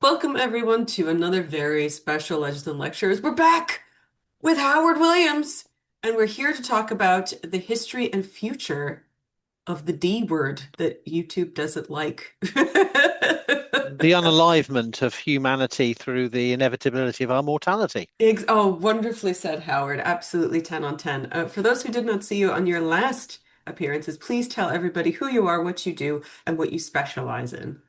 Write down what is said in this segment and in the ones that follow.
Welcome everyone to another very special Legends and Lectures. We're back with Howard Williams, and we're here to talk about the history and future of the D word that YouTube doesn't like. The unalivement of humanity through the inevitability of our mortality. Oh, wonderfully said, Howard. Absolutely 10 on 10. For those who did not see you on your last appearances, please tell everybody who you are, what you do, and what you specialize in.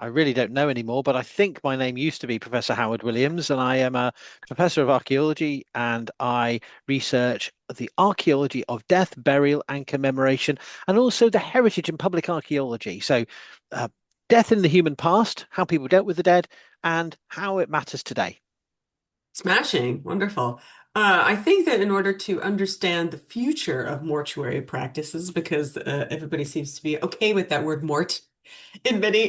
I really don't know anymore, but I think my name used to be Professor Howard Williams, and I am a professor of archaeology and I research the archaeology of death, burial, and commemoration, and also the heritage and public archaeology. So, uh, death in the human past, how people dealt with the dead, and how it matters today. Smashing. Wonderful. I think that in order to understand the future of mortuary practices, because everybody seems to be okay with that word mort in many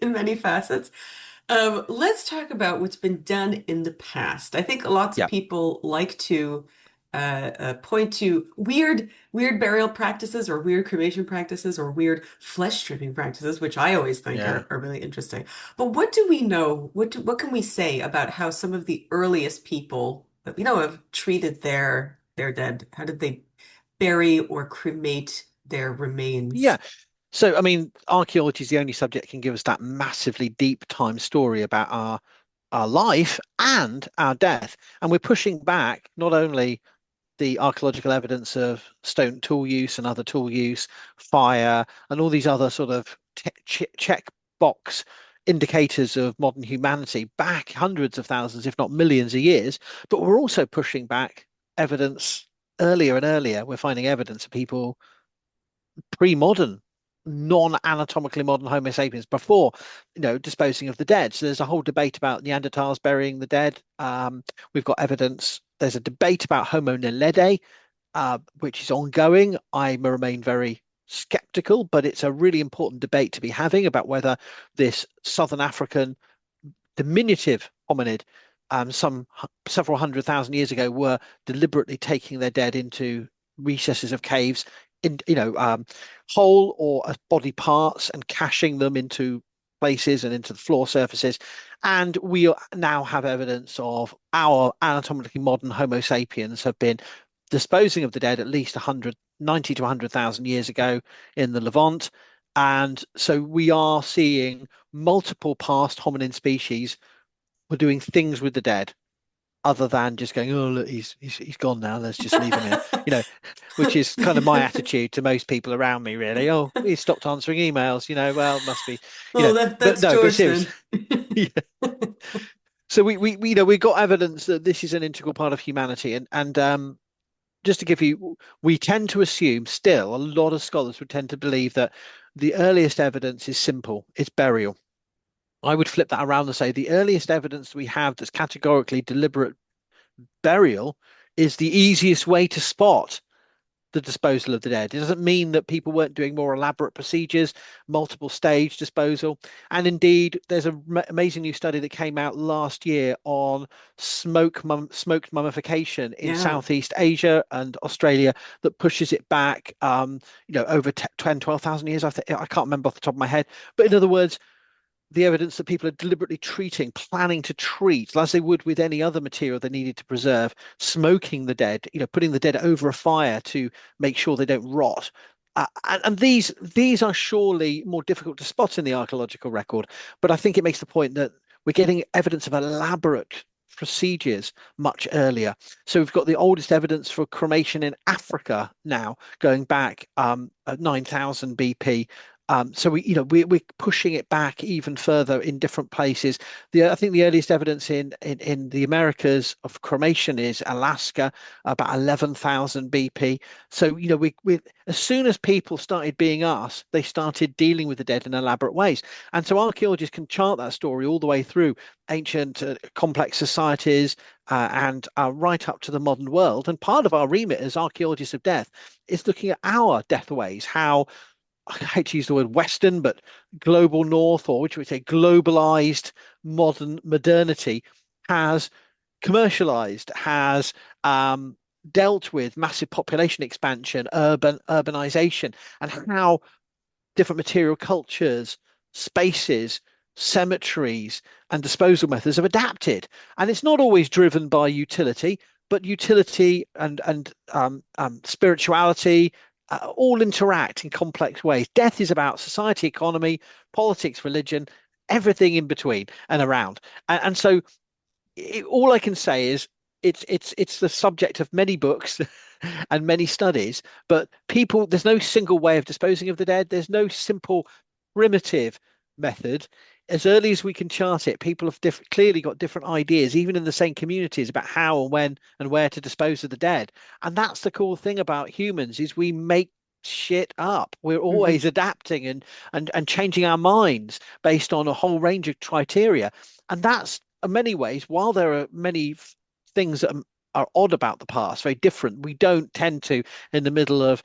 in many facets, let's talk about what's been done in the past. I think lots of Yeah. people like to point to weird burial practices or weird cremation practices or weird flesh stripping practices, which I always think Yeah. are really interesting. But what do we know? What can we say about how some of the earliest people that we know have treated their dead? How did they bury or cremate their Yeah. remains? So, I mean, archaeology is the only subject that can give us that massively deep time story about our life and our death. And we're pushing back not only the archaeological evidence of stone tool use and other tool use, fire, and all these other sort of check box indicators of modern humanity back hundreds of thousands, if not millions of years, but we're also pushing back evidence earlier and earlier. We're finding evidence of people pre-modern, non-anatomically modern Homo sapiens before, disposing of the dead. So there's a whole debate about Neanderthals burying the dead. We've got evidence. There's a debate about Homo naledi, which is ongoing. I remain very skeptical, but it's a really important debate to be having about whether this Southern African diminutive hominid, several 100,000 years ago, were deliberately taking their dead into recesses of caves, in whole or as body parts, and caching them into places and into the floor surfaces. And we now have evidence of our anatomically modern Homo sapiens have been disposing of the dead at least 190 to 100,000 years ago in the Levant. And so we are seeing multiple past hominin species were doing things with the dead other than just going, oh, look, he's gone now. Let's just leave him here, you know, which is kind of my attitude to most people around me, really. Oh, he stopped answering emails, well, it must be, Oh, but that's no, but George seriously. then. Yeah. So we've got evidence that this is an integral part of humanity, and just to give you, we tend to assume still a lot of scholars would tend to believe that the earliest evidence is simple, it's burial. I would flip that around and say the earliest evidence we have that's categorically deliberate burial is the easiest way to spot the disposal of the dead. It doesn't mean that people weren't doing more elaborate procedures, multiple stage disposal. And indeed, there's an amazing new study that came out last year on smoked mummification in Yeah. Southeast Asia and Australia that pushes it back, over 10, 12,000 years. I can't remember off the top of my head. But in other words, the evidence that people are deliberately treating, planning to treat, as they would with any other material they needed to preserve, smoking the dead, putting the dead over a fire to make sure they don't rot. And these are surely more difficult to spot in the archaeological record, but I think it makes the point that we're getting evidence of elaborate procedures much earlier. So we've got the oldest evidence for cremation in Africa now, going back at 9,000 BP. So we're pushing it back even further in different places. I think the earliest evidence in the Americas of cremation is Alaska, about 11,000 BP. So we as soon as people started being us, they started dealing with the dead in elaborate ways. And so archaeologists can chart that story all the way through ancient complex societies and right up to the modern world. And part of our remit as archaeologists of death is looking at our death ways, how I hate to use the word Western, but global North, or which we say globalized modernity, has commercialized, has dealt with massive population expansion, urbanization, and how different material cultures, spaces cemeteries and disposal methods have adapted, and it's not always driven by utility, but utility and spirituality all interact in complex ways. Death is about society, economy, politics, religion, everything in between and around. And so all I can say is it's the subject of many books and many studies, but people, there's no single way of disposing of the dead. There's no simple primitive method. As early as we can chart it, people have clearly got different ideas, even in the same communities, about how and when and where to dispose of the dead. And that's the cool thing about humans is we make shit up. We're Hmm. always adapting and changing our minds based on a whole range of criteria. And that's in many ways, while there are many things that are odd about the past, very different, we don't tend to, in the middle of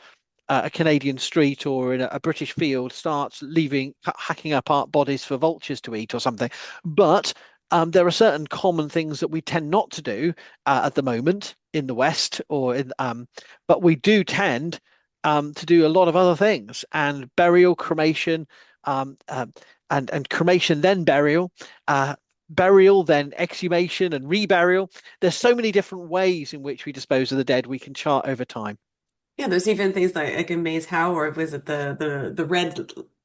a Canadian street or in a British field, start leaving, hacking up our bodies for vultures to eat or something. But there are certain common things that we tend not to do at the moment in the West, but we do tend to do a lot of other things, and burial, cremation, um, um, and cremation then burial. Burial, then exhumation and reburial. There's so many different ways in which we dispose of the dead we can chart over time. Yeah, there's even things like in Maze How, or was it the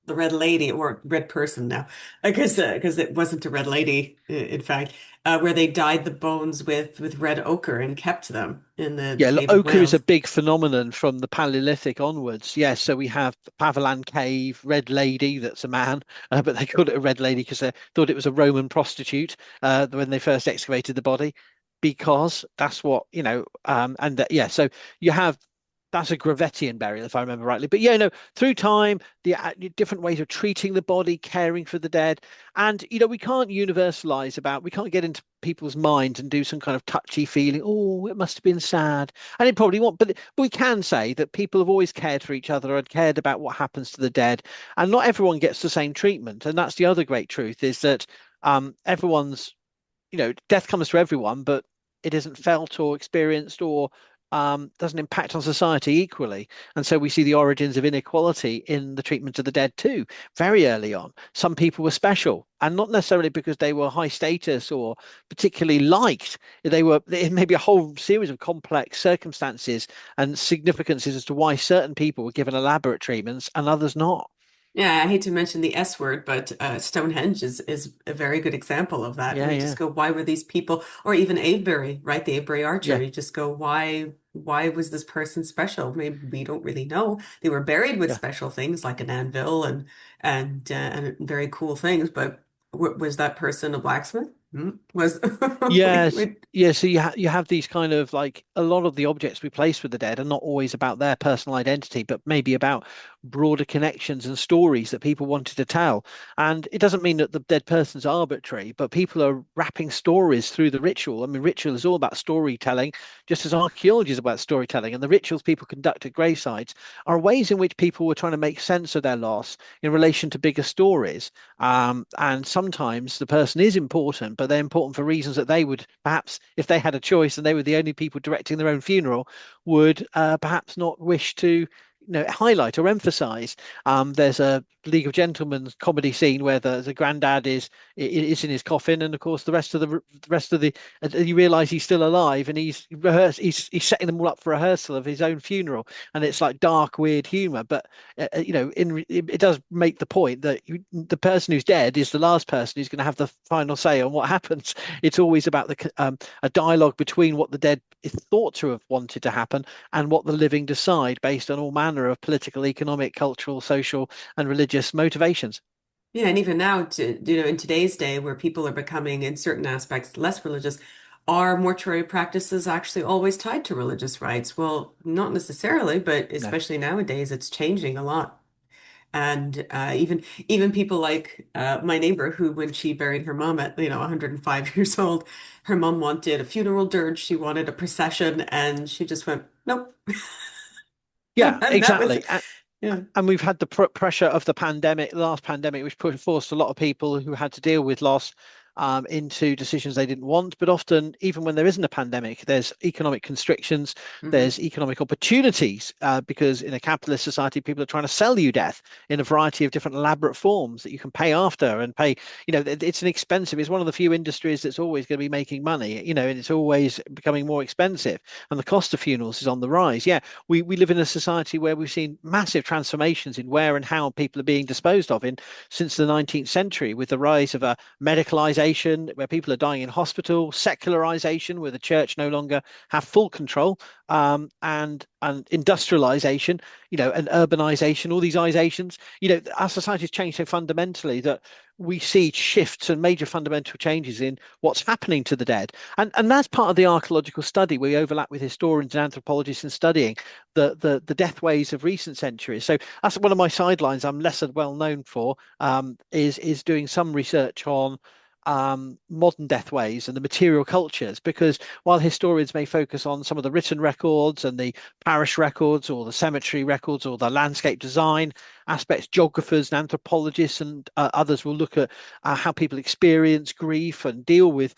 red lady or red person now? I guess because it wasn't a red lady, in fact, where they dyed the bones with red ochre and kept them in the Yeah, cave of ochre is a Wales. big phenomenon from the Paleolithic onwards. Yes, so we have Pavilan Cave, Red Lady, that's a man, but they called it a Red Lady because they thought it was a Roman prostitute when they first excavated the body, because that's what, yeah, so you have that's a Gravettian burial, if I remember rightly. But yeah, no, through time, the different ways of treating the body, caring for the dead, and we can't universalize about, we can't get into people's minds and do some kind of touchy feeling. Oh, it must have been sad, and it probably won't. But we can say that people have always cared for each other and cared about what happens to the dead, and not everyone gets the same treatment. And that's the other great truth is that everyone's death comes to everyone, but it isn't felt or experienced or doesn't impact on society equally. And so we see the origins of inequality in the treatment of the dead too, very early on. Some people were special, and not necessarily because they were high status or particularly liked. It may be a whole series of complex circumstances and significances as to why certain people were given elaborate treatments and others not. Yeah, I hate to mention the S word, but Stonehenge is a very good example of that. Yeah, We yeah, just go, why were these people, or even Avebury, right? The Avebury Archer. yeah, You just go, why was this person special? Maybe we don't really know. They were buried with yeah. special things like an anvil and very cool things, but w was that person a blacksmith? Hmm? Was Yes, we- yeah. So you have these kind of like a lot of the objects we place with the dead are not always about their personal identity, but maybe about broader connections and stories that people wanted to tell. And it doesn't mean that the dead person's arbitrary, but people are wrapping stories through the ritual. I mean, ritual is all about storytelling, just as archaeology is about storytelling. And the rituals people conduct at gravesites are ways in which people were trying to make sense of their loss in relation to bigger stories. And sometimes the person is important, but they're important for reasons that they would perhaps, if they had a choice and they were the only people directing their own funeral, would perhaps not wish to, highlight or emphasize. There's a League of Gentlemen comedy scene where the granddad is in his coffin, and of course the rest of the you realise he's still alive, and he's setting them all up for rehearsal of his own funeral, and it's like dark, weird humour. But it does make the point that the person who's dead is the last person who's going to have the final say on what happens. It's always about a dialogue between what the dead is thought to have wanted to happen and what the living decide based on all manner of political, economic, cultural, social, and religious motivations. yeah, and even now, in today's day where people are becoming, in certain aspects, less religious, are mortuary practices actually always tied to religious rites? Well, not necessarily, but No. especially nowadays, it's changing a lot. And even people like my neighbor, who when she buried her mom at 105 years old, her mom wanted a funeral dirge, she wanted a procession, and she just went, nope. Yeah, And that was exactly. it. Yeah. And we've had the pressure of the pandemic, the last pandemic, which forced a lot of people who had to deal with loss into decisions they didn't want. But often, even when there isn't a pandemic, there's economic constrictions, Hmm. there's economic opportunities, because in a capitalist society, people are trying to sell you death in a variety of different elaborate forms that you can pay after and pay. It's an expensive, it's one of the few industries that's always going to be making money, and it's always becoming more expensive. And the cost of funerals is on the rise. Yeah, we live in a society where we've seen massive transformations in where and how people are being disposed of in since the 19th century, with the rise of a medicalization where people are dying in hospital, secularization where the church no longer have full control, and industrialization, and urbanization, all these isations. Our society has changed so fundamentally that we see shifts and major fundamental changes in what's happening to the dead. And that's part of the archaeological study. We overlap with historians and anthropologists in studying the death ways of recent centuries. So that's one of my sidelines I'm less well known for, is doing some research on modern death ways and the material cultures, because while historians may focus on some of the written records and the parish records or the cemetery records or the landscape design aspects, geographers and anthropologists and others will look at how people experience grief and deal with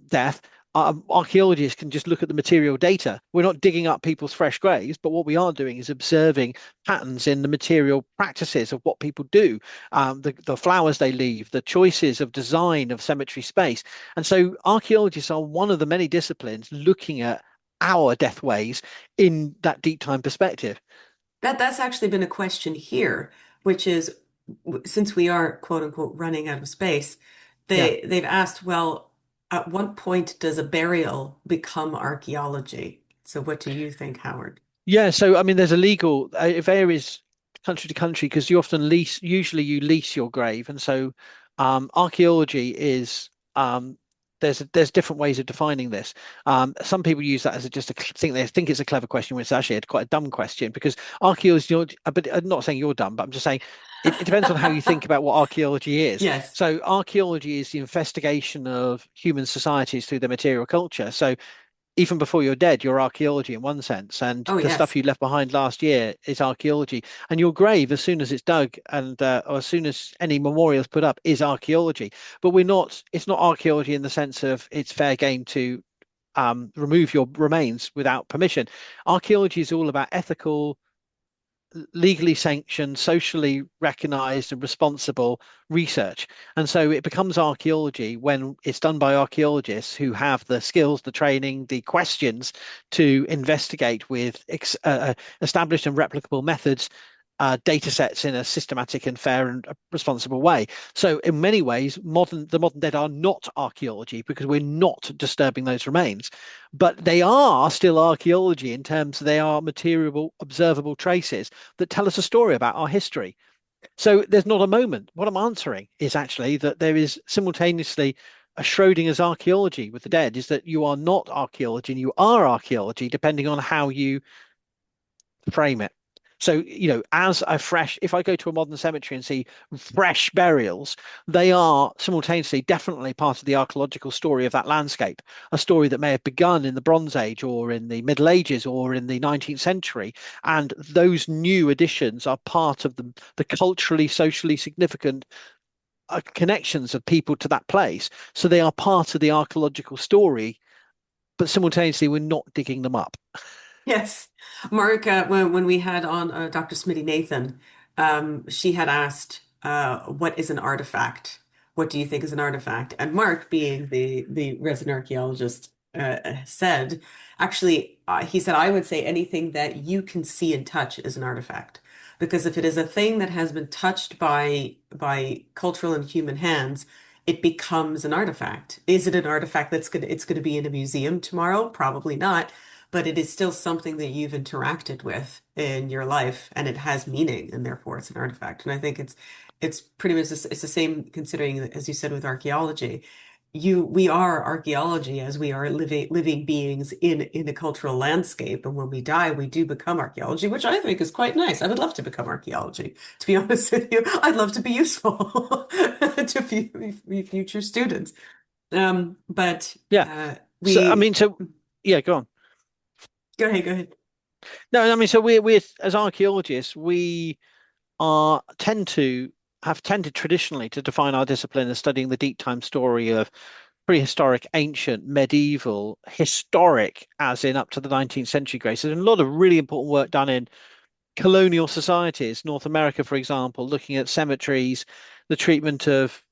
death. Archaeologists can just look at the material data. We're not digging up people's fresh graves, but what we are doing is observing patterns in the material practices of what people do, the flowers they leave, the choices of design of cemetery space. And so archaeologists are one of the many disciplines looking at our death ways in that deep time perspective. That's actually been a question here, which is since we are quote unquote running out of space, Yeah. they've asked, well, at what point does a burial become archaeology? So what do you think, Howard? Yeah, so I mean, there's a legal, it varies country to country because usually you lease your grave. And so archaeology is, there's different ways of defining this. Some people use that as they think it's a clever question, when it's actually quite a dumb question, because archaeology, but I'm not saying you're dumb, but I'm just saying it depends on how you think about what archaeology is. Yes. So archaeology is the investigation of human societies through their material culture. So even before you're dead, you're archaeology in one sense, and Oh, the stuff yes. you left behind last year is archaeology. And your grave, as soon as it's dug and or as soon as any memorial is put up, is archaeology. But we're not. It's not archaeology in the sense of it's fair game to remove your remains without permission. Archaeology is all about ethical, legally sanctioned, socially recognized, and responsible research. And so it becomes archaeology when it's done by archaeologists who have the skills, the training, the questions to investigate with established and replicable methods, data sets in a systematic and fair and responsible way. So in many ways, the modern dead are not archaeology because we're not disturbing those remains, but they are still archaeology in terms they are material, observable traces that tell us a story about our history. So there's not a moment. What I'm answering is actually that there is simultaneously a Schrodinger's archaeology with the dead, is that you are not archaeology and you are archaeology depending on how you frame it. So, if I go to a modern cemetery and see fresh burials, they are simultaneously definitely part of the archaeological story of that landscape, a story that may have begun in the Bronze Age or in the Middle Ages or in the 19th century. And those new additions are part of the culturally, socially significant connections of people to that place. So they are part of the archaeological story, but simultaneously, we're not digging them up. Yes. Mark, when we had on Dr. Smitty Nathan, she had asked, what is an artifact? What do you think is an artifact? And Mark, being the resident archaeologist, said, actually, he said, I would say anything that you can see and touch is an artifact. Because if it is a thing that has been touched by cultural and human hands, it becomes an artifact. Is it an artifact it's gonna be in a museum tomorrow? Probably not, but it is still something that you've interacted with in your life and it has meaning and therefore it's an artifact. And I think it's pretty much it's the same considering as you said with archaeology. We are archaeology as we are living beings in a cultural landscape. And when we die, we do become archaeology, which I think is quite nice. I would love to become archaeology, to be honest with you. I'd love to be useful to future students. But Yeah. So, I we mean, yeah, go on. go ahead. No, I mean, so we're as archaeologists, we are tend to have tended traditionally to define our discipline as studying the deep time story of prehistoric, ancient, medieval, historic, as in up to the 19th century graves. There's been a lot of really important work done in colonial societies, North America, for example, looking at cemeteries, the treatment of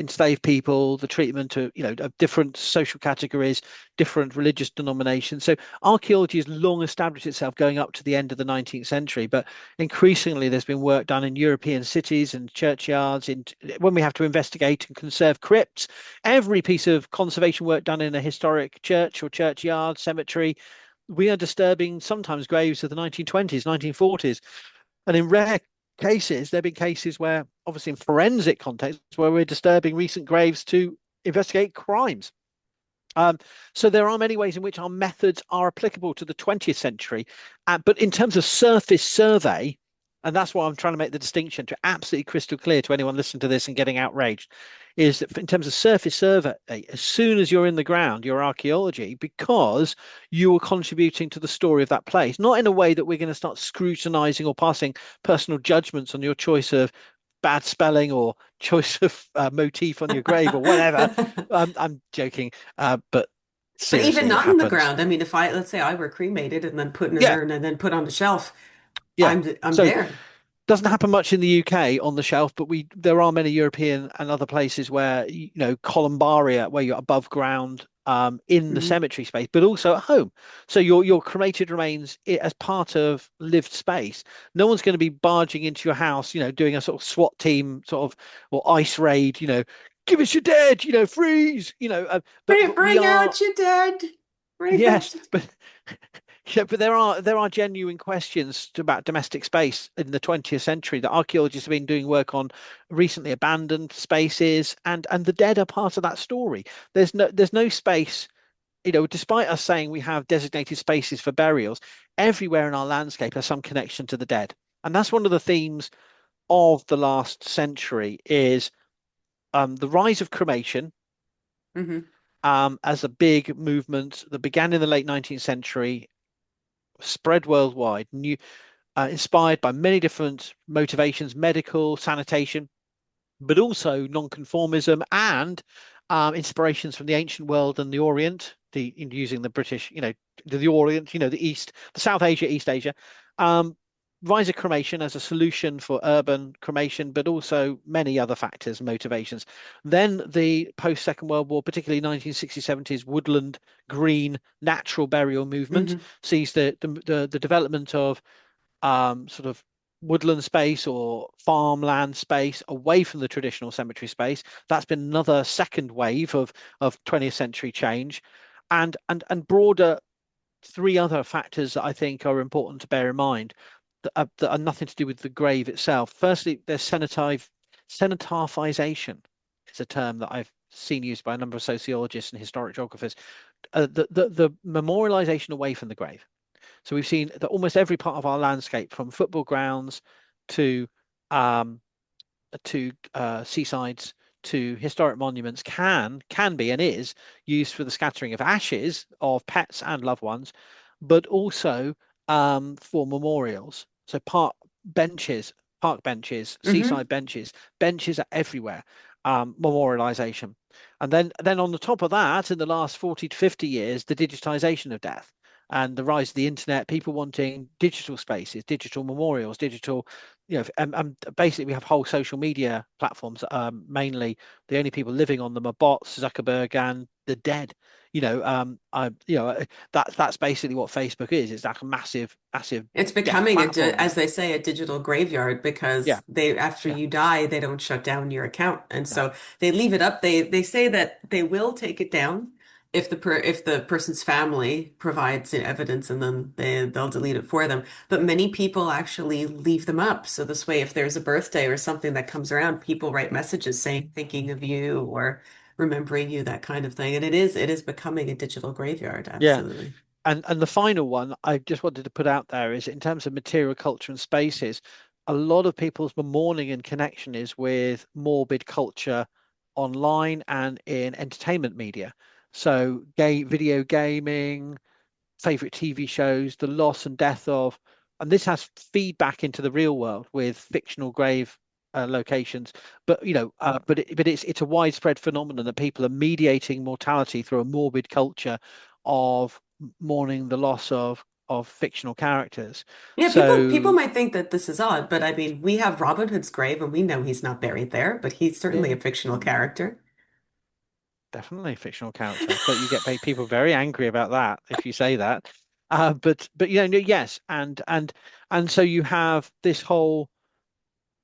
enslaved people, the treatment of, of different social categories, different religious denominations. So archaeology has long established itself going up to the end of the 19th century, but increasingly there's been work done in European cities and churchyards when we have to investigate and conserve crypts. Every piece of conservation work done in a historic church or churchyard, cemetery, we are disturbing sometimes graves of the 1920s, 1940s. And in rare cases, there have been cases where, obviously in forensic context, where we're disturbing recent graves to investigate crimes. So there are many ways in which our methods are applicable to the 20th century. But in terms of surface survey, and that's why I'm trying to make the distinction to absolutely crystal clear to anyone listening to this and getting outraged, is that in terms of surface survey, as soon as you're in the ground, you're archaeology because you are contributing to the story of that place, not in a way that we're going to start scrutinizing or passing personal judgments on your choice of bad spelling or choice of motif on your grave or whatever. I'm joking, but But even seriously, it not in the happens. ground. I mean, if I, let's say I were cremated and then put in an Yeah, urn and then put on the shelf, yeah. I'm So there. doesn't happen much in the UK on the shelf, but we there are many European and other places where columbaria, where you're above ground in the Hmm. cemetery space, but also at home. So your cremated remains as part of lived space. No one's going to be barging into your house, doing a sort of SWAT team sort of or ice raid, give us your dead, freeze, but we Bring are. out your dead. Bring Yes, out your... but yeah, but there are genuine questions about domestic space in the 20th century that archaeologists have been doing work on recently, abandoned spaces, and the dead are part of that story. There's no space, despite us saying we have designated spaces for burials, everywhere in our landscape has some connection to the dead. And that's one of the themes of the last century is the rise of cremation Hmm. as a big movement that began in the late 19th century, spread worldwide, inspired by many different motivations, medical, sanitation, but also nonconformism and inspirations from the ancient world and the Orient, using the British, the Orient, the East, the South Asia, East Asia. Um, Rise of cremation as a solution for urban cremation, but also many other factors, motivations. Then the post-Second World War, particularly 1960s, 70s, woodland, green, natural burial movement Hmm. sees the development of sort of woodland space or farmland space away from the traditional cemetery space. That's been another second wave of 20th century change, and broader three other factors that I think are important to bear in mind that are nothing to do with the grave itself. Firstly, there's cenotaphization. It's a term that I've seen used by a number of sociologists and historic geographers. The memorialization away from the grave. So we've seen that almost every part of our landscape, from football grounds to um, seasides to historic monuments, can be and is used for the scattering of ashes of pets and loved ones, but also for memorials. So park benches, Hmm. seaside benches, benches are everywhere. Memorialization, and then on the top of that, in the last 40 to 50 years, the digitization of death and the rise of the internet, people wanting digital spaces, digital memorials, digital, and basically we have whole social media platforms that are mainly the only people living on them are bots, Zuckerberg and the dead. That's basically what Facebook is. It's like a massive, massive It's death becoming platform. as they say, a digital graveyard Yeah, because they, after yeah, you die, they don't shut down your account, and no, so they leave it up. They say that they will take it down if the person's family provides evidence, and then they'll delete it for them. But many people actually leave them up, so this way, if there's a birthday or something that comes around, people write messages saying thinking of you or remembering you, that kind of thing. And it is becoming a digital graveyard, yeah. absolutely. And the final one I just wanted to put out there is in terms of material culture and spaces, a lot of people's mourning and connection is with morbid culture online and in entertainment media. So video gaming, favorite TV shows, the loss and death of, and this has feedback into the real world with fictional grave. locations, but it's a widespread phenomenon that people are mediating mortality through a morbid culture of mourning the loss of fictional characters. Yeah, people So might think that this is odd, but I mean, we have Robin Hood's grave and we know he's not buried there, but he's certainly a yeah, fictional character. definitely a fictional character, but you get people very angry about that if you say that. But no, yes, and so you have this whole.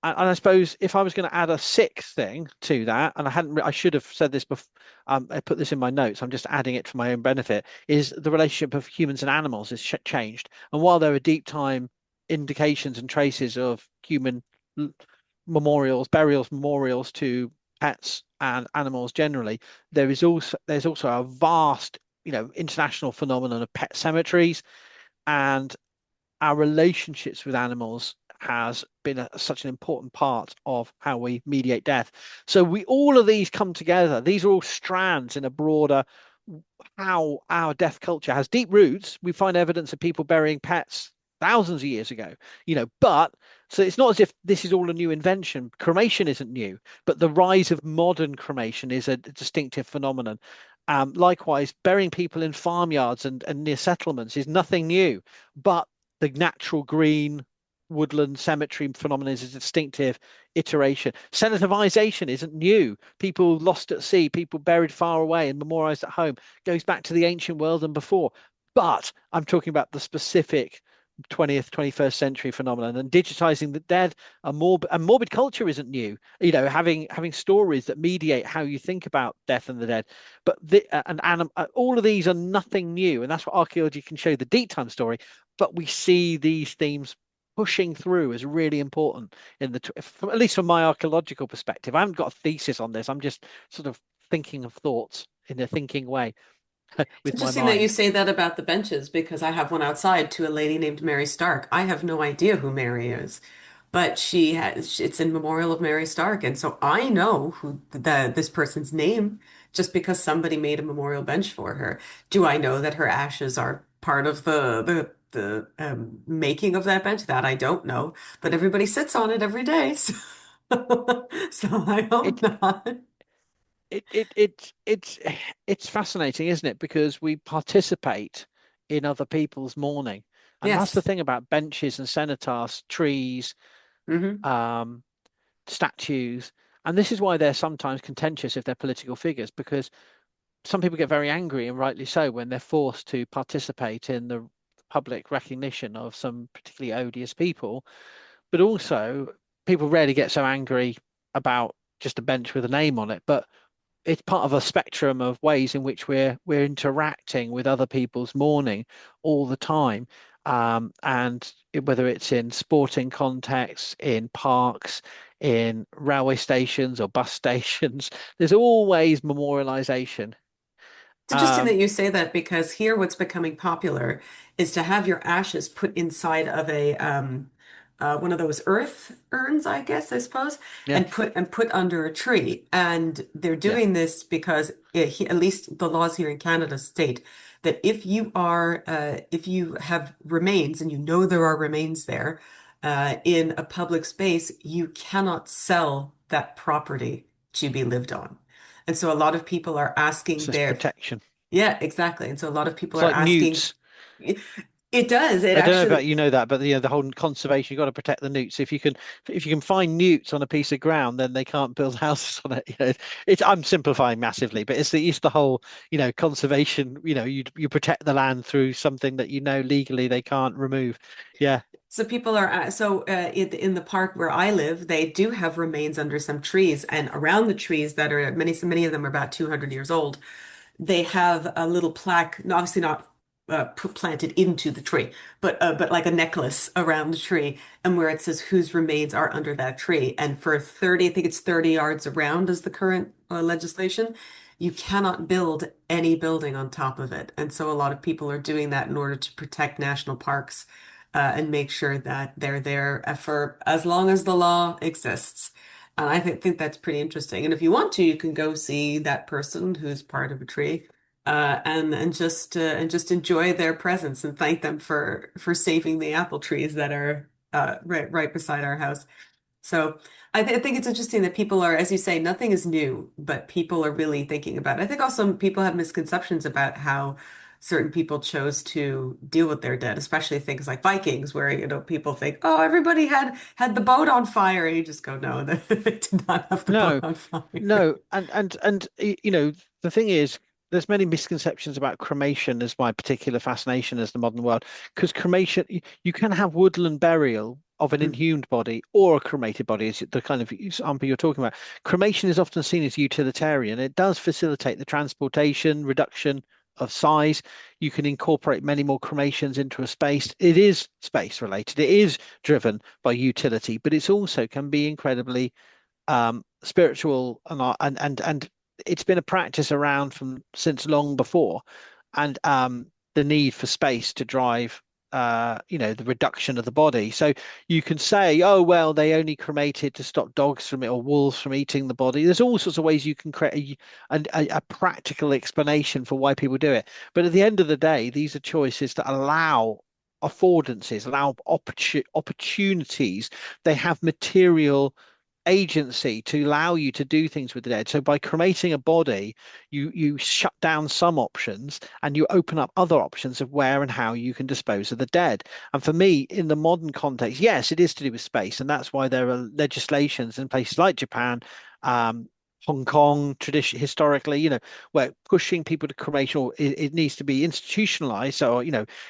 And I suppose if I was going to add a sixth thing to that, and I should have said this before, I put this in my notes. I'm just adding it for my own benefit. Is the relationship of humans and animals is changed, and while there are deep time indications and traces of human l- memorials, burials, memorials to pets and animals generally, there's also a vast, international phenomenon of pet cemeteries, and our relationships with animals has been such an important part of how we mediate death. So all of these come together. These are all strands in a broader how our death culture has deep roots. We find evidence of people burying pets thousands of years ago, but so it's not as if this is all a new invention. Cremation isn't new, but the rise of modern cremation is a distinctive phenomenon. Likewise, burying people in farmyards and near settlements is nothing new, but the natural green woodland cemetery phenomenon is a distinctive iteration. Sedimentization isn't new. People lost at sea, people buried far away and memorialized at home goes back to the ancient world and before. But I'm talking about the specific 20th, 21st century phenomenon, and digitizing the dead. And morbid culture isn't new. Having stories that mediate how you think about death and the dead. But all of these are nothing new, and that's what archaeology can show, the deep time story. But we see these themes pushing through as really important at least from my archaeological perspective. I haven't got a thesis on this. I'm just sort of thinking of thoughts in a thinking way It's with my interesting that you mind. say that about the benches because I have one outside to a lady named Mary Stark. I have no idea who Mary is, but it's in memorial of Mary Stark, and so I know who this person's name just because somebody made a memorial bench for her. Do I know that her ashes are part of the making of that bench? That I don't know, but everybody sits on it every day, so, so I hope It not. it's it's fascinating, isn't it? Because we participate in other people's mourning, and that's the Yes. thing about benches and cenotaphs, trees, Hmm. um, statues, and this is why they're sometimes contentious if they're political figures, because some people get very angry, and rightly so, when they're forced to participate in the public recognition of some particularly odious people. But also, people rarely get so angry about just a bench with a name on it, but it's part of a spectrum of ways in which we're interacting with other people's mourning all the time. Whether it's in sporting contexts, in parks, in railway stations or bus stations, there's always memorialization. It's interesting that Um, you say that because here what's becoming popular is to have your ashes put inside of a one of those earth urns, I guess, I suppose, yeah, and put under a tree. And they're yeah, doing this because at least the laws here in Canada state that if you have remains and you know there are remains there in a public space, you cannot sell that property to be lived on. And so a lot of people are asking it's just their protection. yeah, exactly. And so a lot of people It's are like asking, newts. it does. It I don't know actually, about that, but the whole conservation, you've got to protect the newts. If you can find newts on a piece of ground, then they can't build houses on it. I'm simplifying massively, but it's the whole, conservation, you protect the land through something that legally they can't remove. Yeah, so people are, in the park where I live, they do have remains under some trees and around the trees that are so many of them are about 200 years old. They have a little plaque, obviously not planted into the tree, but like a necklace around the tree, and where it says whose remains are under that tree. And for 30, I think it's 30 yards around is the current legislation. You cannot build any building on top of it. And so a lot of people are doing that in order to protect national parks and make sure that they're there for as long as the law exists. And I think that's pretty interesting. And if you want to, you can go see that person who's part of a tree, and just enjoy their presence and thank them for saving the apple trees that are right beside our house. So I think it's interesting that people are, as you say, nothing is new, but people are really thinking about it. I think also people have misconceptions about how certain people chose to deal with their dead, especially things like Vikings, where, people think, oh, everybody had the boat on fire. And you just go, no, they did not have the boat No, on fire. no, the thing is, there's many misconceptions about cremation as my particular fascination as the modern world, because cremation, you can have woodland burial of an Mm. inhumed body or a cremated body, is the kind of example you're talking about. Cremation is often seen as utilitarian. It does facilitate the transportation, reduction of size. You can incorporate many more cremations into a space. It is space related. It is driven by utility, but it's also can be incredibly spiritual and it's been a practice around from since long before, and the need for space to drive the reduction of the body. So you can say, oh well, they only cremated to stop dogs from it or wolves from eating the body. There's all sorts of ways you can create a practical explanation for why people do it. But at the end of the day, these are choices that allow affordances, allow opportunities. They have material agency to allow you to do things with the dead. So by cremating a body, you shut down some options and you open up other options of where and how you can dispose of the dead. And for me, in the modern context, yes, it is to do with space, and that's why there are legislations in places like Japan. Hong Kong tradition historically, where pushing people to cremation, or it needs to be institutionalized, so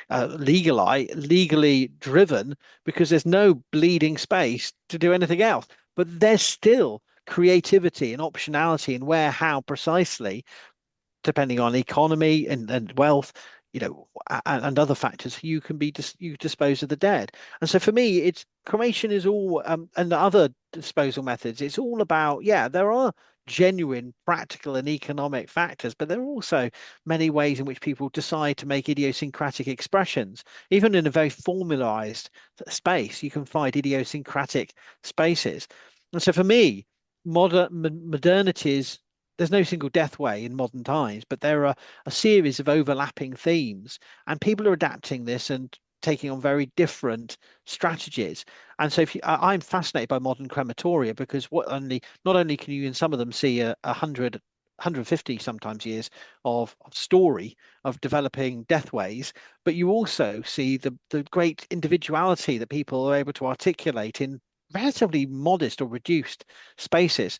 legally driven, because there's no bleeding space to do anything else. But there's still creativity and optionality in where, how precisely, depending on economy and wealth, and other factors, you can you dispose of the dead. And so for me, it's cremation is all, and the other disposal methods. It's all about, yeah, there are genuine practical and economic factors, but there are also many ways in which people decide to make idiosyncratic expressions. Even in a very formalized space, you can find idiosyncratic spaces. And so for me, modernities, there's no single death way in modern times, but there are a series of overlapping themes, and people are adapting this and taking on very different strategies. And so, I'm fascinated by modern crematoria because what only not only can you in some of them see a hundred. 150 sometimes years of story of developing deathways, but you also see the great individuality that people are able to articulate in relatively modest or reduced spaces.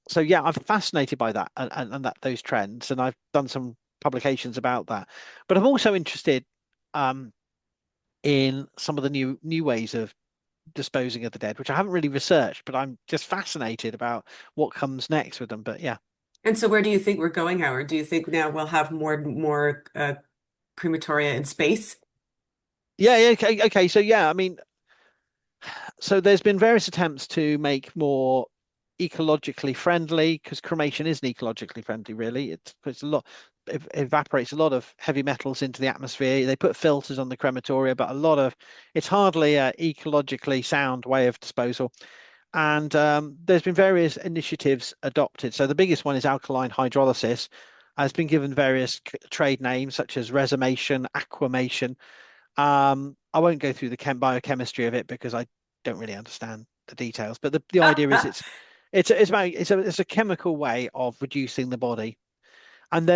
So yeah, I'm fascinated by that and that those trends, and I've done some publications about that. But I'm also interested um, in some of the new ways of disposing of the dead, which I haven't really researched, but I'm just fascinated about what comes next with them. But yeah, And so where do you think we're going, Howard? Do you think now we'll have more crematoria in space? yeah. Okay, okay. So yeah, I mean, so there's been various attempts to make more ecologically friendly, because cremation isn't ecologically friendly, really. It's a lot, it evaporates a lot of heavy metals into the atmosphere. They put filters on the crematoria, but it's hardly a ecologically sound way of disposal. And there's been various initiatives adopted. So the biggest one is alkaline hydrolysis. Has been given various trade names such as resomation, aquamation. I won't go through the biochemistry of it because I don't really understand the details. But the idea is it's a chemical way of reducing the body, and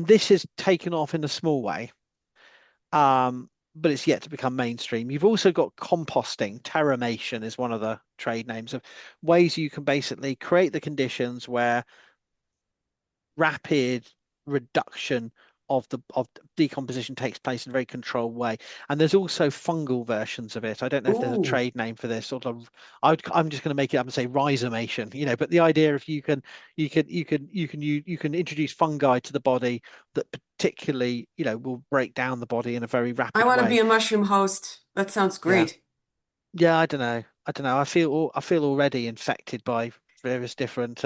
this is taken off in a small way. But it's yet to become mainstream. You've also got composting. Terramation is one of the trade names of ways you can basically create the conditions where rapid reduction of decomposition takes place in a very controlled way. And there's also fungal versions of it. I don't know if there's a Ooh, trade name for this sort of. I'm just going to make it up and say rhizomation. But the idea, if you can introduce fungi to the body that particularly will break down the body in a very I rapid want to be way. a mushroom host. That sounds Yeah, great. yeah. I don't know. I feel already infected by various different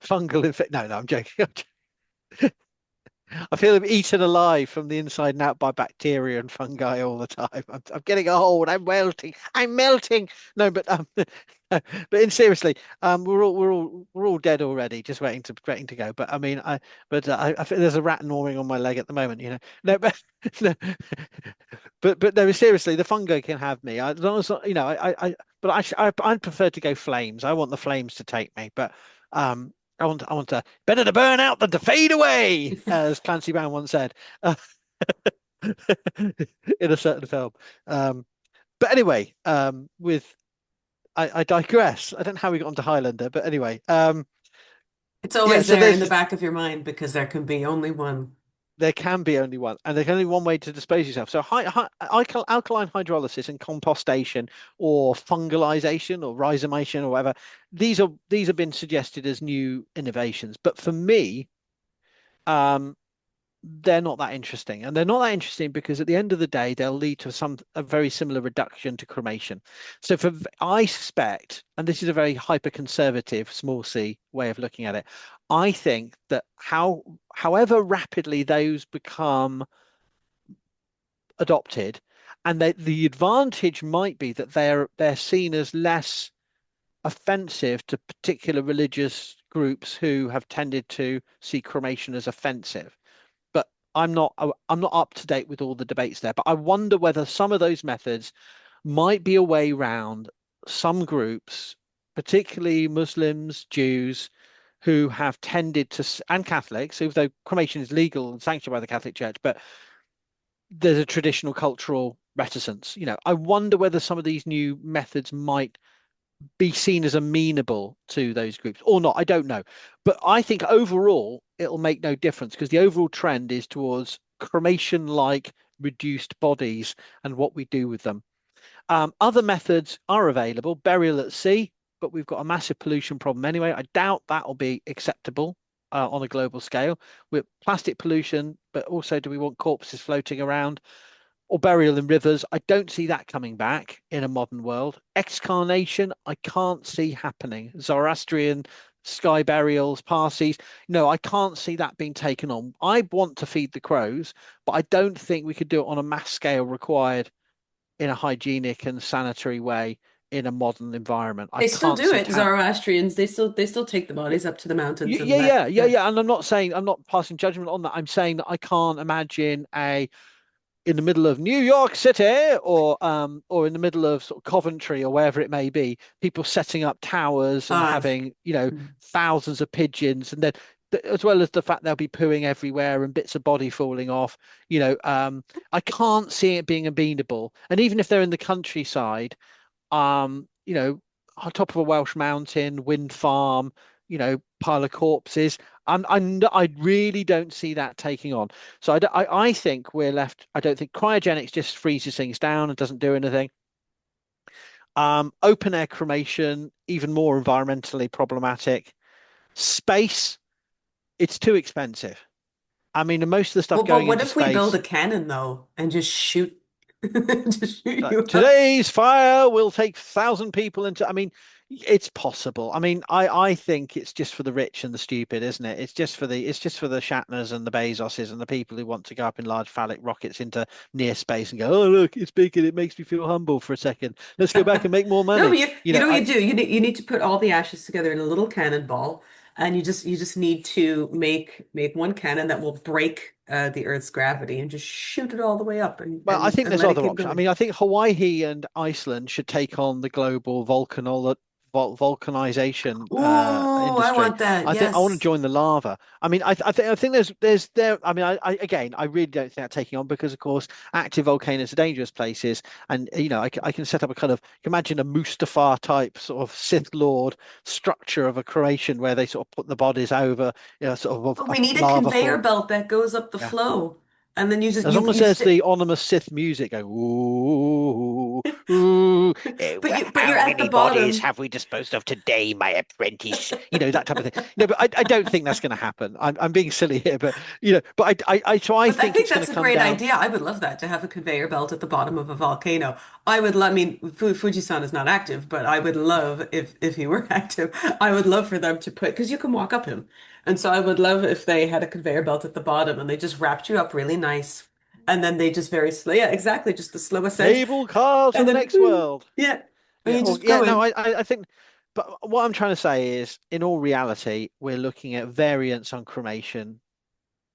fungal infect. No, no, I'm joking. I feel eaten alive from the inside and out by bacteria and fungi all the time. I'm getting old. I'm melting. I'm melting. No, but seriously, we're all dead already, just waiting to go. But I mean, I feel there's a rat gnawing on my leg at the moment. No, but no, but no, seriously, the fungi can have me. As long as but I'd prefer to go flames. I want the flames to take me, but I want to better to burn out than to fade away, as Clancy Brown once said in a certain film. Um, but anyway, with I digress. I don't know how we got onto Highlander, but anyway, It's yeah. always So there in the there's back of your mind because there can be only one. there can be only one, and there's only one way to dispose of yourself. So alkaline hydrolysis and compostation, or fungalization, or rhizomation, or whatever. These have been suggested as new innovations, but for me, um, they're not that interesting, and they're not that interesting because at the end of the day they'll lead to a very similar reduction to cremation. So I suspect, and this is a very hyper conservative small c way of looking at it, I think that however rapidly those become adopted, and the advantage might be that they're seen as less offensive to particular religious groups who have tended to see cremation as offensive. But I'm not up to date with all the debates there. But I wonder whether some of those methods might be a way round some groups, particularly Muslims, Jews, who have tended to, and Catholics, though cremation is legal and sanctioned by the Catholic Church, but there's a traditional cultural reticence. I wonder whether some of these new methods might be seen as amenable to those groups or not. I don't know. But I think overall, it'll make no difference because the overall trend is towards cremation-like reduced bodies and what we do with them. Other methods are available, burial at sea, but we've got a massive pollution problem anyway. I doubt that'll be acceptable on a global scale. With plastic pollution, but also do we want corpses floating around? Or burial in rivers. I don't see that coming back in a modern world. Excarnation, I can't see happening. Zoroastrian sky burials, Parsis. No, I can't see that being taken on. I want to feed the crows, but I don't think we could do it on a mass scale required in a hygienic and sanitary way in a modern environment. I They still can't do see it. Zoroastrians, they still take the bodies up to the mountains and yeah, yeah, let yeah, yeah. yeah. And I'm not passing judgment on that. I'm saying that I can't imagine a in the middle of New York City or in the middle of sort of Coventry or wherever it may be, people setting up towers and Uh, having, mm. thousands of pigeons and then as well as the fact they'll be pooing everywhere and bits of body falling off, I can't see it being amenable. And even if they're in the countryside, on top of a Welsh mountain, wind farm, pile of corpses. I really don't see that taking on. So I think we're left. I don't think cryogenics just freezes things down and doesn't do anything. Open air cremation, even more environmentally problematic. Space, it's too expensive. I mean, most of the stuff Well, but going what into if we build space. a cannon though and just shoot just shoot Like, you up? today's fire will take 1,000 people into. I mean, it's possible. I mean, I think it's just for the rich and the stupid, isn't it? It's just for the Shatners and the Bezoses and the people who want to go up in large phallic rockets into near space and go, oh look, it's big and it makes me feel humble for a second. Let's go back and make more No, money. but you You you know, know what I you do? You need to put all the ashes together in a little cannonball, and you just need to make one cannon that will break the Earth's gravity and just shoot it all the way up and well, I think and there's let it other keep options. I going. mean, I think Hawaii and Iceland should take on the global vulcanization Ooh, I industry. want that. I think I want to Yes. join the lava. I mean, I think there's there. I mean, I really don't think that taking on because of course active volcanoes are dangerous places, and I can set up a kind of you can imagine a Mustafar type sort of Sith Lord structure of a creation where they sort of put the bodies over, sort of But a we need a lava conveyor floor. belt that goes up the Yeah. flow, and then you just As long as you there's stick. the ominous Sith music going, ooh, ooh, But you're how at the many bodies bottom. have we disposed of today, my apprentice? That type of thing. But I don't think that's going to happen. I'm being silly here, but so I But I think think it's going that's to a come great down. idea. I would love that to have a conveyor belt at the bottom of a volcano. I mean, Fujisan is not active, but I would love if he were active. I would love for them to put because you can walk up him, and so I would love if they had a conveyor belt at the bottom and they just wrapped you up really nice, and then they just very slow, yeah, exactly, just the slow ascent, Cable car to and the then next world. yeah, and Yeah, you or just yeah, go no, in. I think, but what I'm trying to say is, in all reality, we're looking at variants on cremation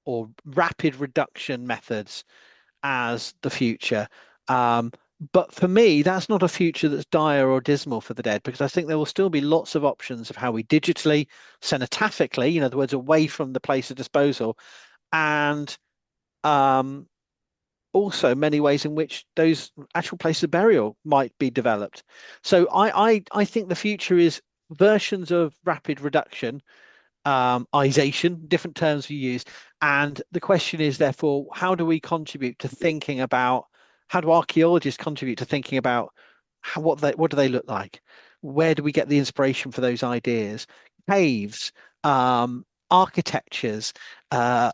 or rapid reduction methods as the future. But for me, that's not a future that's dire or dismal for the dead, because I think there will still be lots of options of how we digitally, cenotaphically, in other words, away from the place of disposal, and um, also many ways in which those actual places of burial might be developed. So I think the future is versions of rapid reduction, ization, different terms we use. And the question is, therefore, how do we contribute to thinking about, how do archaeologists contribute to thinking about what do they look like? Where do we get the inspiration for those ideas? Caves, architectures, uh,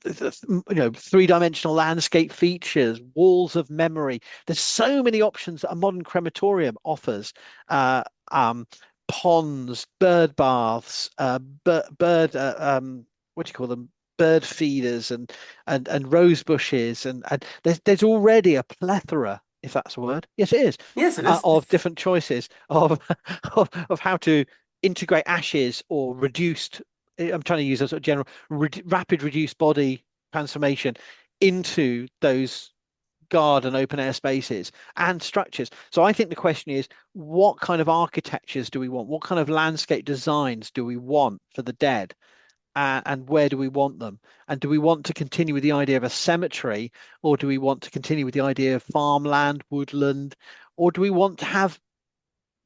three-dimensional landscape features, walls of memory. There's so many options that a modern crematorium offers. Uh, um, Ponds, bird baths, what do you call them? Bird feeders and rose bushes and there's already a plethora, if that's a word. Yes, it is, Yes, it is. of different choices of, of how to integrate ashes or reduced. I'm trying to use a sort of general rapid reduced body transformation into those garden open air spaces and structures. So I think the question is, what kind of architectures do we want? What kind of landscape designs do we want for the dead? And where do we want them? And do we want to continue with the idea of a cemetery, or do we want to continue with the idea of farmland, woodland, or do we want to have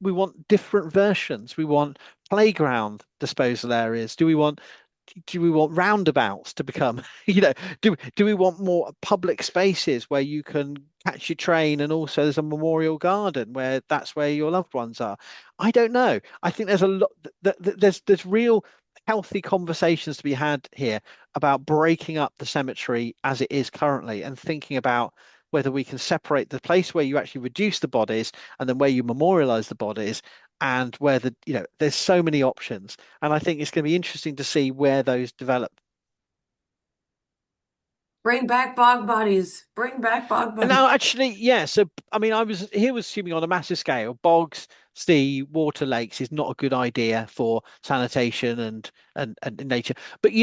we want different versions? We want playground disposal areas. Do we want roundabouts to become, do we want more public spaces where you can catch your train and also there's a memorial garden where that's where your loved ones are? I don't know. I think there's a lot there's real healthy conversations to be had here about breaking up the cemetery as it is currently and thinking about whether we can separate the place where you actually reduce the bodies and then where you memorialize the bodies and where there's so many options. And I think it's going to be interesting to see where those develop. Bring back bog bodies. Bring back bog And bodies. now, actually, yeah. So, I mean, was assuming on a massive scale, bogs, sea, water lakes is not a good idea for sanitation and nature. But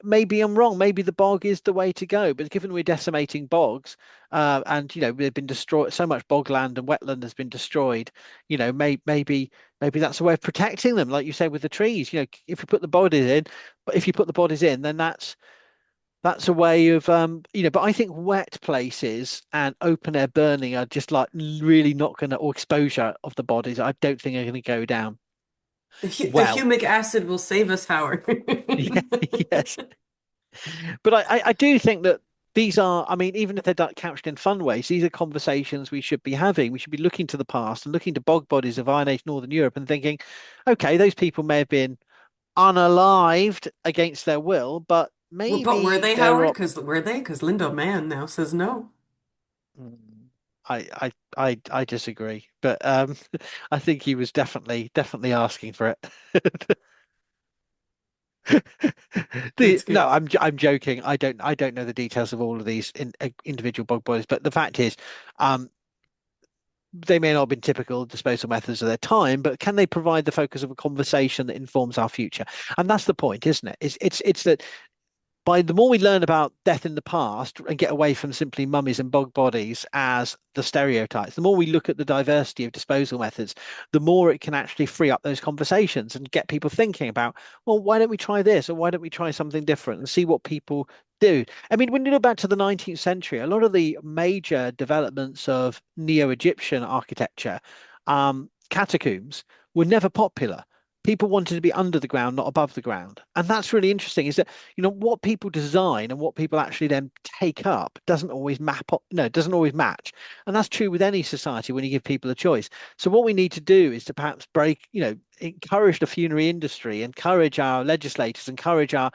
maybe I'm wrong. Maybe the bog is the way to go. But given we're decimating bogs, and they've been destroyed, so much bogland and wetland has been destroyed. Maybe that's a way of protecting them, like you say with the trees. If you put the bodies in, but if you put the bodies in, then that's a way of but I think wet places and open air burning are just like really not gonna, or exposure of the bodies, I don't think are gonna go down The well. humic acid will save us, Howard. Yeah, yes. But I do think that these are, I mean, even if they're couched in fun ways, these are conversations we should be having. We should be looking to the past and looking to bog bodies of Iron Age Northern Europe and thinking, okay, those people may have been unalived against their will, but Well, but were maybe they, there Howard? are. Because were they? Because Lindo Mann now says no. Mm, I disagree, but I think he was definitely asking for it. That's No, good. I'm joking. I don't know the details of all of these individual bog boilers, but the fact is, um, they may not have been typical disposal methods of their time, but can they provide the focus of a conversation that informs our future? And that's the point, isn't it? It's that by the more we learn about death in the past and get away from simply mummies and bog bodies as the stereotypes, the more we look at the diversity of disposal methods, the more it can actually free up those conversations and get people thinking about, well, why don't we try this or why don't we try something different and see what people do? I mean, when you look back to the 19th century, a lot of the major developments of Neo-Egyptian architecture, catacombs, were never popular. People wanted to be under the ground, not above the ground. And that's really interesting, is that what people design and what people actually then take up doesn't always map up, no, it doesn't always match. And that's true with any society when you give people a choice. So what we need to do is to perhaps encourage the funerary industry, encourage our legislators, encourage our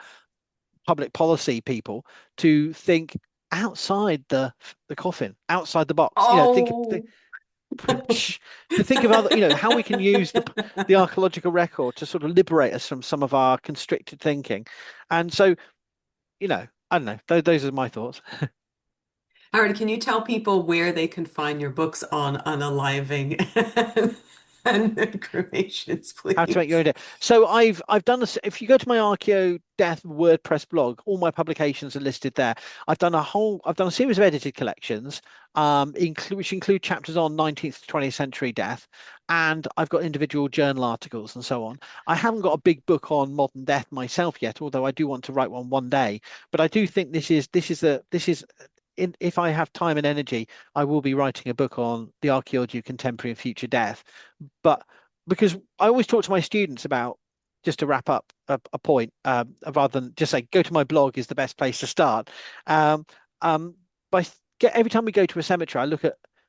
public policy people to think outside the coffin, outside the box. Oh, To think of other, how we can use the archaeological record to sort of liberate us from some of our constricted thinking. And so, I don't know. Those are my thoughts. Howard, can you tell people where they can find your books on unaliving? and cremations, How to make your please. own death. So I've done this. If you go to my Archeo Death WordPress blog, all my publications are listed there. I've done a series of edited collections, which include chapters on 19th to 20th century death, and I've got individual journal articles and so on. I haven't got a big book on modern death myself yet, although I do want to write one day. But I do think if I have time and energy, I will be writing a book on the archaeology of contemporary and future death. But because I always talk to my students about, just to wrap up a point, rather than just say go to my blog is the best place to start. Um, um, by every time we go to a cemetery,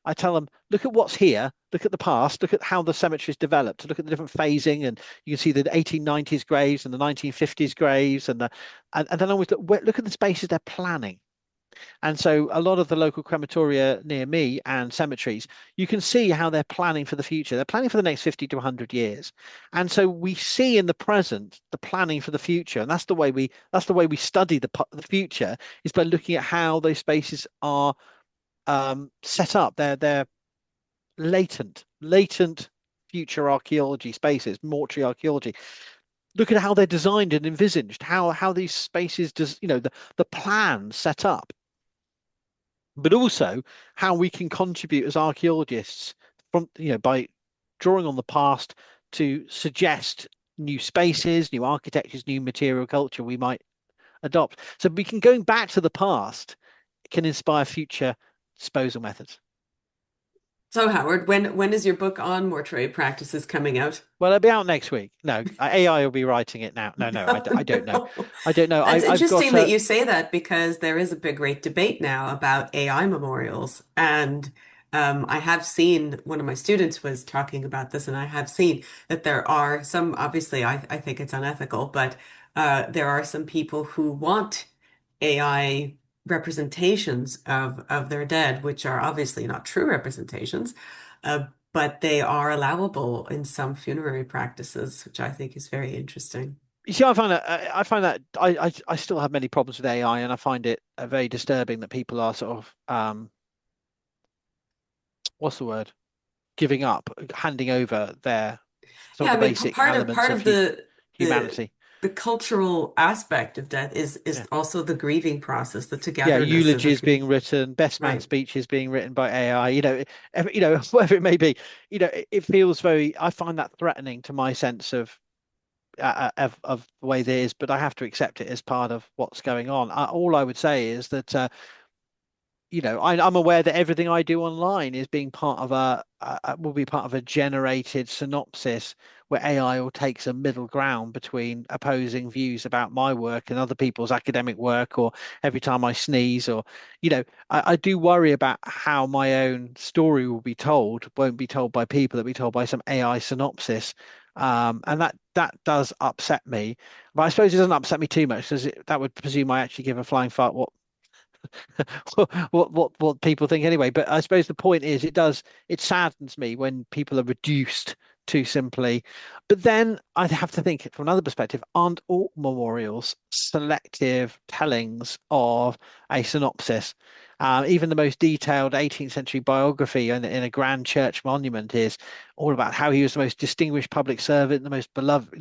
I tell them, look at what's here, look at the past, look at how the cemetery's developed, look at the different phasing, and you can see the 1890s graves and the 1950s graves, and then always look at the spaces they're planning. And so a lot of the local crematoria near me and cemeteries, you can see how they're planning for the future. They're planning for the next 50 to 100 years. And so we see in the present the planning for the future. And that's the way we study the future, is by looking at how those spaces are set up. They're latent future archaeology spaces, mortuary archaeology. Look at how they're designed and envisaged, how these spaces does, the plan set up, but also how we can contribute as archaeologists by drawing on the past to suggest new spaces, new architectures, new material culture we might adopt. So we can, going back to the past, can inspire future disposal methods. So, Howard, when is your book on mortuary practices coming out? Well, it'll be out next week. No, AI will be writing it now. No, I don't know. No. I don't know. That's I've got interesting that a you say that because there is a big, great debate now about AI memorials. And I have seen one of my students was talking about this, and I have seen that there are some, obviously, I think it's unethical, but there are some people who want AI representations of their dead, which are obviously not true representations. But they are allowable in some funerary practices, which I think is very interesting. You see, I find that I still have many problems with AI, and I find it very disturbing that people are sort of what's the word? Giving up, handing over some of Yeah, I the mean, basic part elements of of the humanity. the cultural aspect of death Yeah. is also the grieving process, the Yeah, togetherness of the eulogies being community. written, best man Right. speeches being written by AI, whatever it may be, it feels very, I find that threatening to my sense of the way there is, but I have to accept it as part of what's going on. All I would say is that I'm aware that everything I do online is being part of will be part of a generated synopsis where AI will take some middle ground between opposing views about my work and other people's academic work, or every time I sneeze, or I do worry about how my own story will be told, won't be told by people, it'll be told by some AI synopsis. And that does upset me, but I suppose it doesn't upset me too much, because that would presume I actually give a flying fart what people think anyway. But I suppose the point is, it saddens me when people are reduced to simply. But then I'd have to think from another perspective, aren't all memorials selective tellings of a synopsis? Even the most detailed 18th century biography in a grand church monument is all about how he was the most distinguished public servant, the most beloved,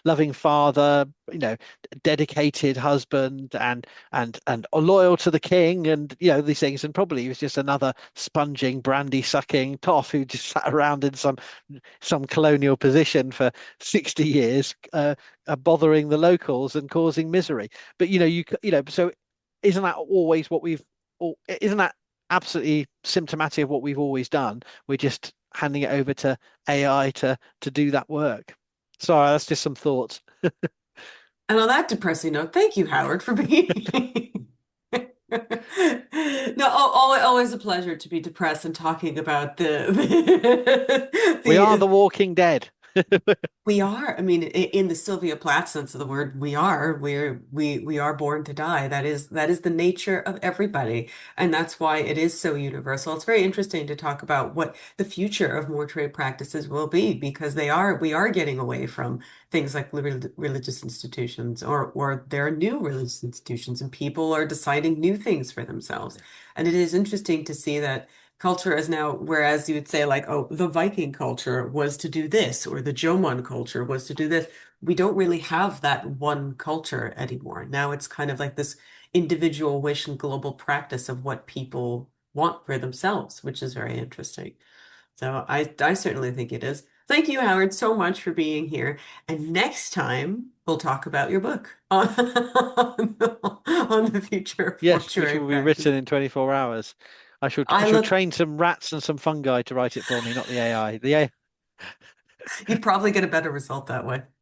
loving father, dedicated husband, and loyal to the king, and these things. And probably he was just another sponging, brandy sucking toff who just sat around in some colonial position for 60 years, bothering the locals and causing misery. But so isn't that always what isn't that absolutely symptomatic of what we've always done? We're just handing it over to AI to do that work. Sorry, that's just some thoughts. And on that depressing note, thank you, Howard, for being. No, always a pleasure to be depressed and talking about We are the the Walking Dead. we are. I mean, in the Sylvia Plath sense of the word, we are. We are born to die. That is the nature of everybody, and that's why it is so universal. It's very interesting to talk about what the future of mortuary practices will be, because we are getting away from things like religious institutions, or there are new religious institutions, and people are deciding new things for themselves. And it is interesting to see that culture is now, whereas you would say like, oh, the Viking culture was to do this, or the Jomon culture was to do this. We don't really have that one culture anymore. Now it's kind of like this individual wish and global practice of what people want for themselves, which is very interesting. So I certainly think it is. Thank you, Howard, so much for being here. And next time we'll talk about your book on, on the future of Yes, which mortuary will be written practice. in 24 hours. I I shall look, train some rats and some fungi to write it for me, not the AI. The AI. you'd probably get a better result that way.